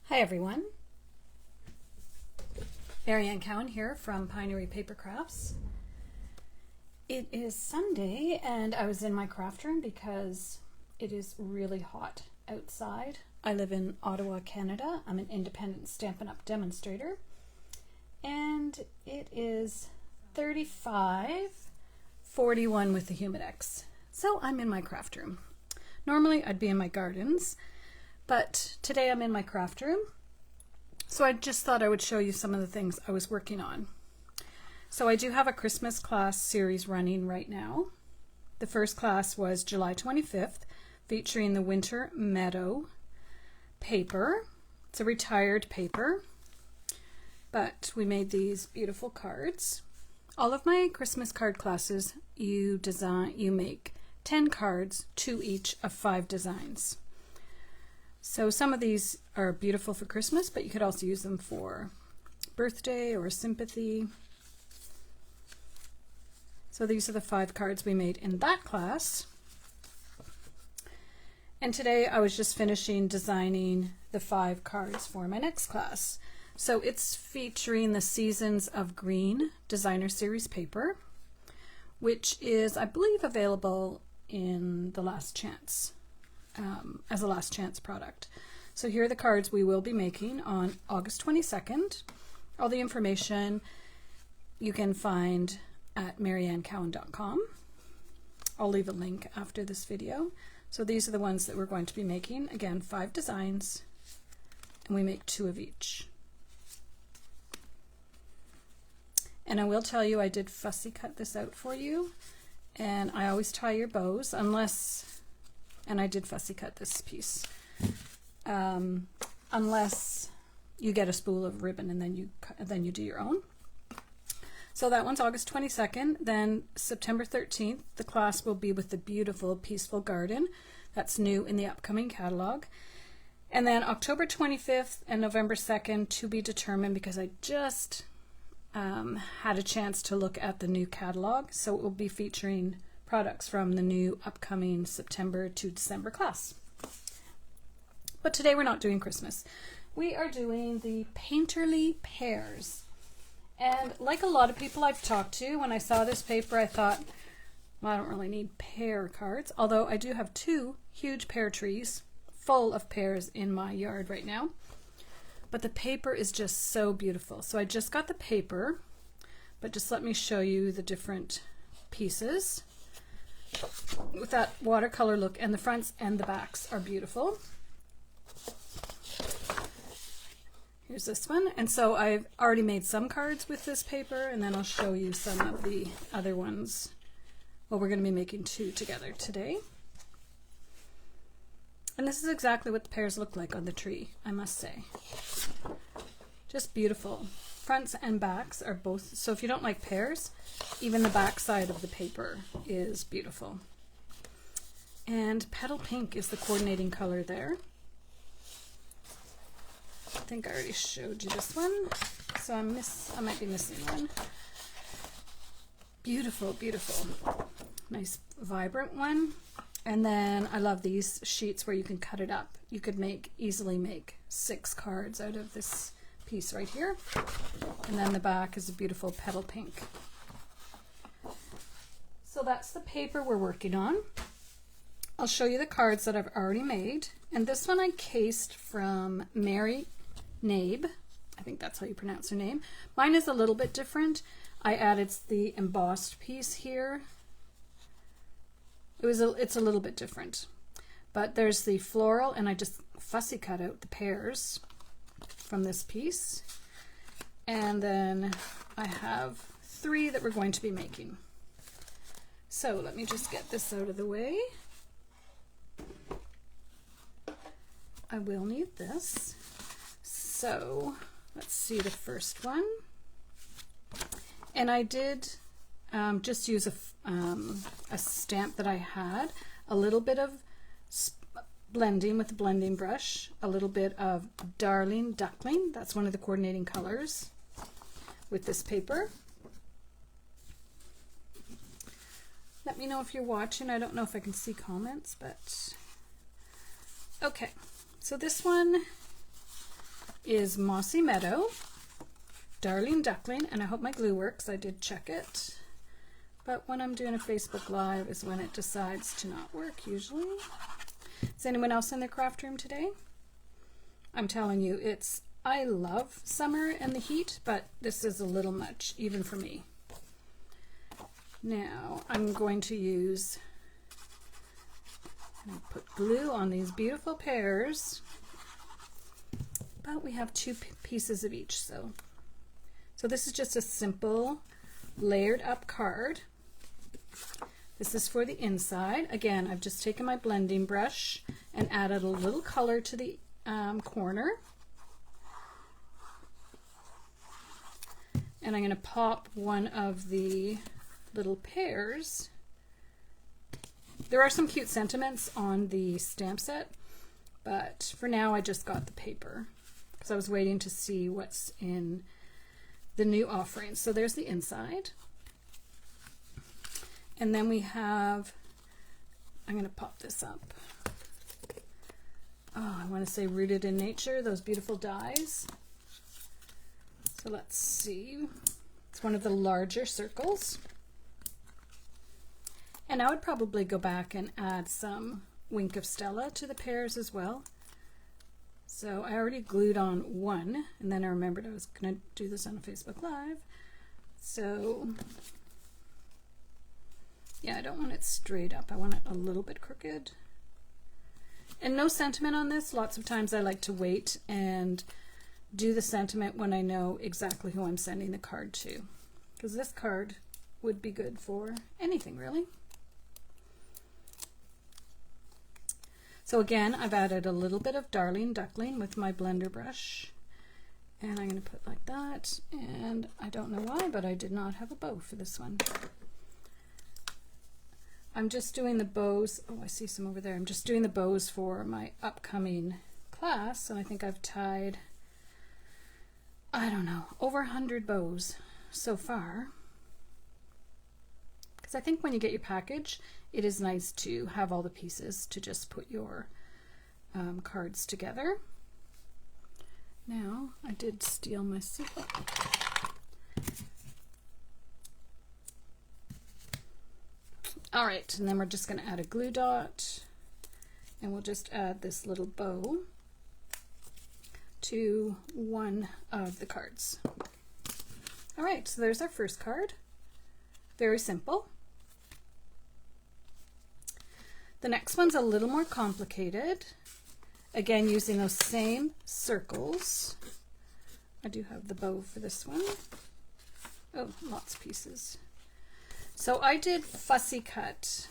Hi everyone, Marianne Cowan here from Pinery Paper Crafts. It is Sunday and I was in my craft room because it is really hot outside. I live in Ottawa, Canada. I'm an independent Stampin Up demonstrator and it is 41 with the Humidex. So I'm in my craft room. Normally I'd be in my gardens, but today I'm in my craft room. So I just thought I would show you some of the things I was working on. So I do have a Christmas class series running right now. The first class was July 25th, featuring the Winter Meadow paper. It's a retired paper, but we made these beautiful cards. All of my Christmas card classes, you make 10 cards, 2 each of 5 designs. So some of these are beautiful for Christmas, but you could also use them for birthday or sympathy. So these are the 5 cards we made in that class. And today I was just finishing designing the 5 cards for my next class. So it's featuring the Seasons of Green Designer Series paper, which is, I believe, available in the Last Chance. As a last chance product. So here are the cards we will be making on August 22nd. All the information you can find at mariannecowan.com. I'll leave a link after this video. So these are the ones that we're going to be making. Again, 5 designs, and we make 2 of each. And I will tell you, I did fussy cut this out for you, and I always tie your bows and I did fussy cut this piece, unless you get a spool of ribbon and then you do your own. So that one's August 22nd. Then September 13th, the class will be with the beautiful Peaceful Garden. That's new in the upcoming catalog. And then October 25th and November 2nd to be determined, because I just had a chance to look at the new catalog. So it will be featuring products from the new upcoming September to December class. But today we're not doing Christmas. We are doing the Painterly Pears. And like a lot of people I've talked to, when I saw this paper I thought, well, I don't really need pear cards, although I do have 2 huge pear trees full of pears in my yard right now. But the paper is just so beautiful. So I just got the paper, but just let me show you the different pieces with that watercolor look, and the fronts and the backs are beautiful. Here's this one, and so I've already made some cards with this paper, and then I'll show you some of the other ones. Well, we're going to be making 2 together today. And this is exactly what the pears look like on the tree, I must say. Just beautiful. Fronts and backs are both, so if you don't like pears, even the back side of the paper is beautiful. And Petal Pink is the coordinating color there. I think I already showed you this one, so I might be missing one. Beautiful, beautiful. Nice vibrant one. And then I love these sheets where you can cut it up. You could easily make 6 cards out of this piece right here. And then the back is a beautiful petal pink. So that's the paper we're working on. I'll show you the cards that I've already made. And this one I cased from Mary Nabe. I think that's how you pronounce her name. Mine is a little bit different. I added the embossed piece here. It's a little bit different. But there's the floral, and I just fussy cut out the pears from this piece. And then I have 3 that we're going to be making. So let me just get this out of the way. I will need this. So let's see the first one. And I did just use a stamp that I had, a little bit of blending with the blending brush, a little bit of Darling Duckling, that's one of the coordinating colors with this paper. Let me know if you're watching. I don't know if I can see comments, but okay. So this one is Mossy Meadow, Darling Duckling, and I hope my glue works. I did check it. But when I'm doing a Facebook Live is when it decides to not work usually. Is anyone else in their craft room today? I'm telling you, I love summer and the heat, but this is a little much, even for me. Now I'm going to put glue on these beautiful pears, but we have 2 pieces of each. So this is just a simple layered up card. This is for the inside. Again, I've just taken my blending brush and added a little color to the corner. And I'm going to pop one of the little pears. There are some cute sentiments on the stamp set, but for now I just got the paper because I was waiting to see what's in the new offerings. So there's the inside. And then we have, I'm going to pop this up. Oh, I want to say Rooted in Nature, those beautiful dies. So let's see. It's one of the larger circles. And I would probably go back and add some Wink of Stella to the pears as well. So I already glued on one, and then I remembered I was going to do this on Facebook Live. So yeah, I don't want it straight up. I want it a little bit crooked. And no sentiment on this. Lots of times I like to wait and do the sentiment when I know exactly who I'm sending the card to. Because this card would be good for anything, really. So again, I've added a little bit of Darling Duckling with my blender brush. And I'm going to put like that. And I don't know why, but I did not have a bow for this one. I'm just doing the bows. Oh, I see some over there. I'm just doing the bows for my upcoming class. And I think I've tied, I don't know, over 100 bows so far. Because I think when you get your package, it is nice to have all the pieces to just put your cards together. Now, I did steal my sequin. All right, and then we're just going to add a glue dot, and we'll just add this little bow to one of the cards. All right, so there's our first card. Very simple. The next one's a little more complicated. Again, using those same circles. I do have the bow for this one. Oh, lots of pieces. So I did fussy cut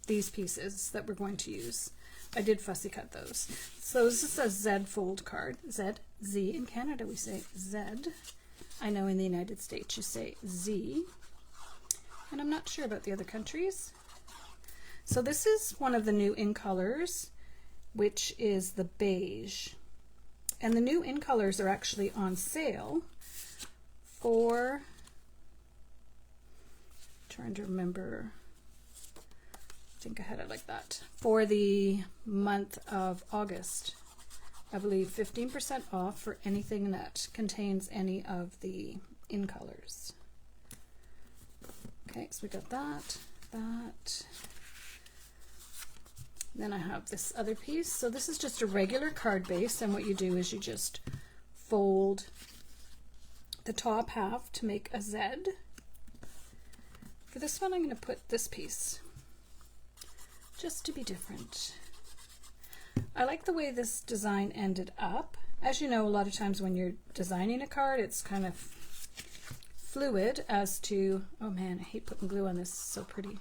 these pieces that we're going to use. I did fussy cut those. So this is a Z fold card. Z. In Canada we say Z. I know in the United States you say Z. And I'm not sure about the other countries. So this is one of the new in colors, which is the beige. And the new in colors are actually on sale for, trying to remember, I think I had it like that, for the month of August. I believe 15% off for anything that contains any of the in colors. Okay, so we got that. Then I have this other piece. So this is just a regular card base, and what you do is you just fold the top half to make a Z. For this one, I'm going to put this piece just to be different. I like the way this design ended up. As you know, a lot of times when you're designing a card, it's kind of fluid as to, oh man, I hate putting glue on this, it's so pretty.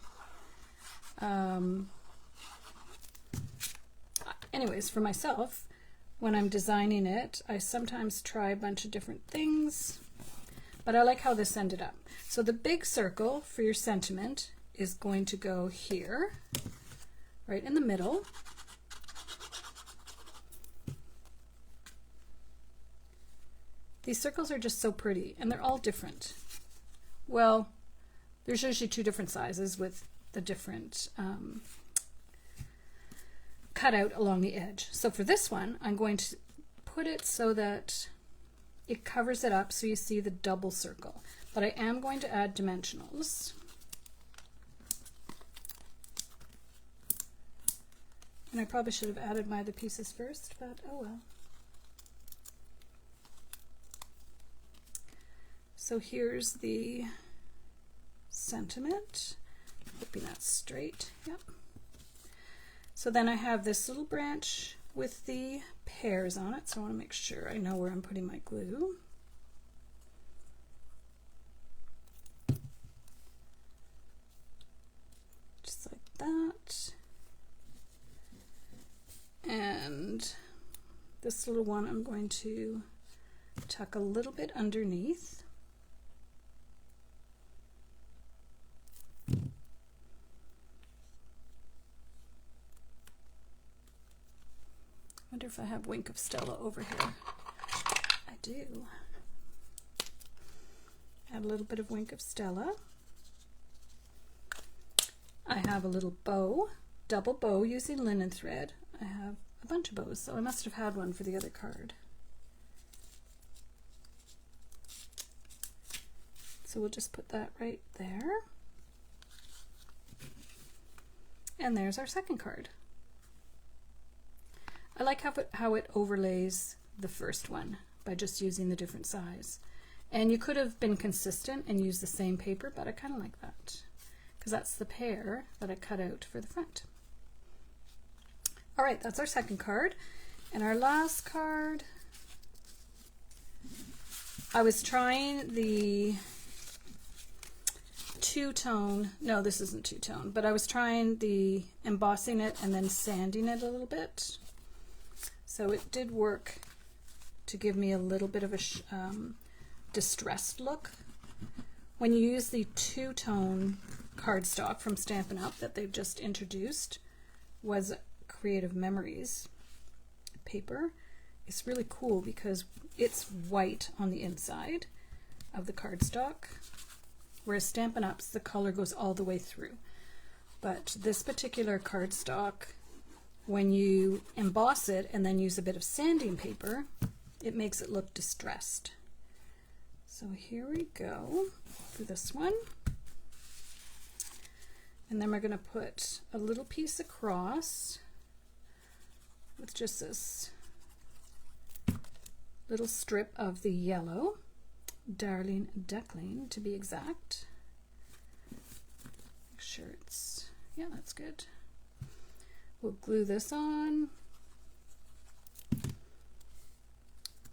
Anyways, for myself, when I'm designing it, I sometimes try a bunch of different things, but I like how this ended up. So the big circle for your sentiment is going to go here, right in the middle. These circles are just so pretty, and they're all different. Well, there's usually 2 different sizes with the different cut out along the edge. So for this one, I'm going to put it so that it covers it up so you see the double circle. But I am going to add dimensionals. And I probably should have added my other pieces first, but oh well. So here's the sentiment. Hoping that's straight. Yep. So then I have this little branch with the pears on it, so I want to make sure I know where I'm putting my glue. Just like that. And this little one I'm going to tuck a little bit underneath. I wonder if I have Wink of Stella over here. I do. Add a little bit of Wink of Stella. I have a little bow, double bow using linen thread. I have a bunch of bows, so I must have had one for the other card. So we'll just put that right there. And there's our second card. I like how it overlays the first one by just using the different size. And you could have been consistent and used the same paper, but I kind of like that because that's the pear that I cut out for the front. All right, that's our second card. And our last card, I was trying the two-tone, no, this isn't two-tone, but I was trying the embossing it and then sanding it a little bit. So it did work to give me a little bit of a distressed look. When you use the two-tone cardstock from Stampin' Up that they've just introduced, was Creative Memories paper. It's really cool because it's white on the inside of the cardstock, whereas Stampin' Up's the color goes all the way through. But this particular cardstock, when you emboss it and then use a bit of sanding paper, it makes it look distressed. So here we go for this one. And then we're going to put a little piece across with just this little strip of the yellow, Darling Duckling to be exact. Make sure it's, yeah, that's good. We'll glue this on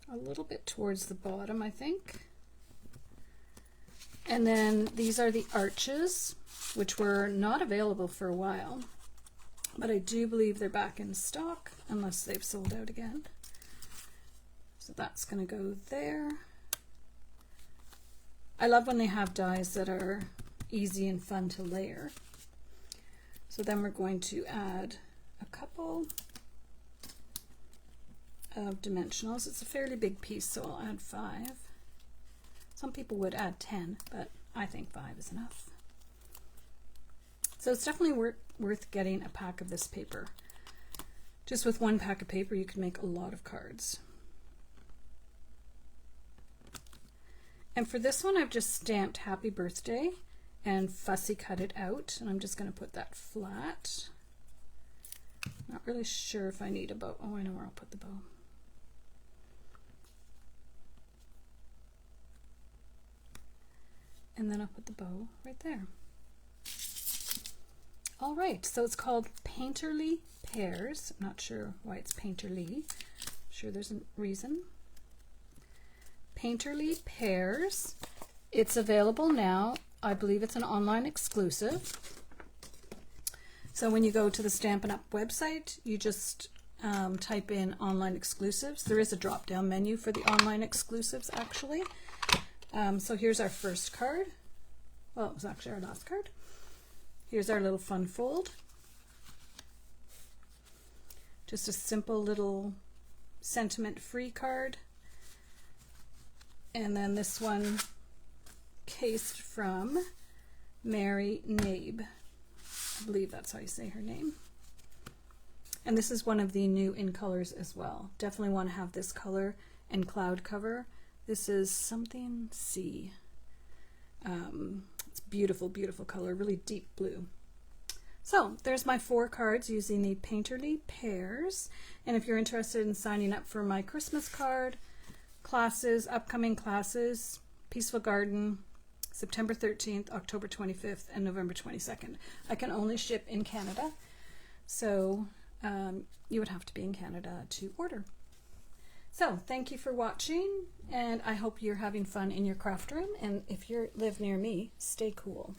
a little bit towards the bottom, I think. And then these are the arches, which were not available for a while, but I do believe they're back in stock unless they've sold out again. So that's going to go there. I love when they have dies that are easy and fun to layer. So then we're going to add a couple of dimensionals. It's a fairly big piece, so I'll add 5. Some people would add 10, but I think 5 is enough. So it's definitely worth getting a pack of this paper. Just with one pack of paper, you can make a lot of cards. And for this one, I've just stamped Happy Birthday and fussy cut it out, and I'm just going to put that flat. Not really sure if I need a bow. Oh, I know where I'll put the bow. And then I'll put the bow right there. All right, so it's called Painterly Pears. I'm not sure why it's Painterly. I'm sure there's a reason. Painterly Pears. It's available now. I believe it's an online exclusive. So when you go to the Stampin' Up website, you just type in online exclusives. There is a drop-down menu for the online exclusives, actually. So here's our first card. Well, it was actually our last card. Here's our little fun fold. Just a simple little sentiment-free card. And then this one cased from Mary Nabe. I believe that's how you say her name. And this is one of the new in colors as well. Definitely want to have this color and cloud cover. This is something C. It's beautiful, beautiful color, really deep blue. So there's my 4 cards using the Painterly Pears. And if you're interested in signing up for my Christmas card, classes, upcoming classes, Peaceful Garden, September 13th, October 25th, and November 22nd. I can only ship in Canada, so you would have to be in Canada to order. So thank you for watching, and I hope you're having fun in your craft room, and if you live near me, stay cool.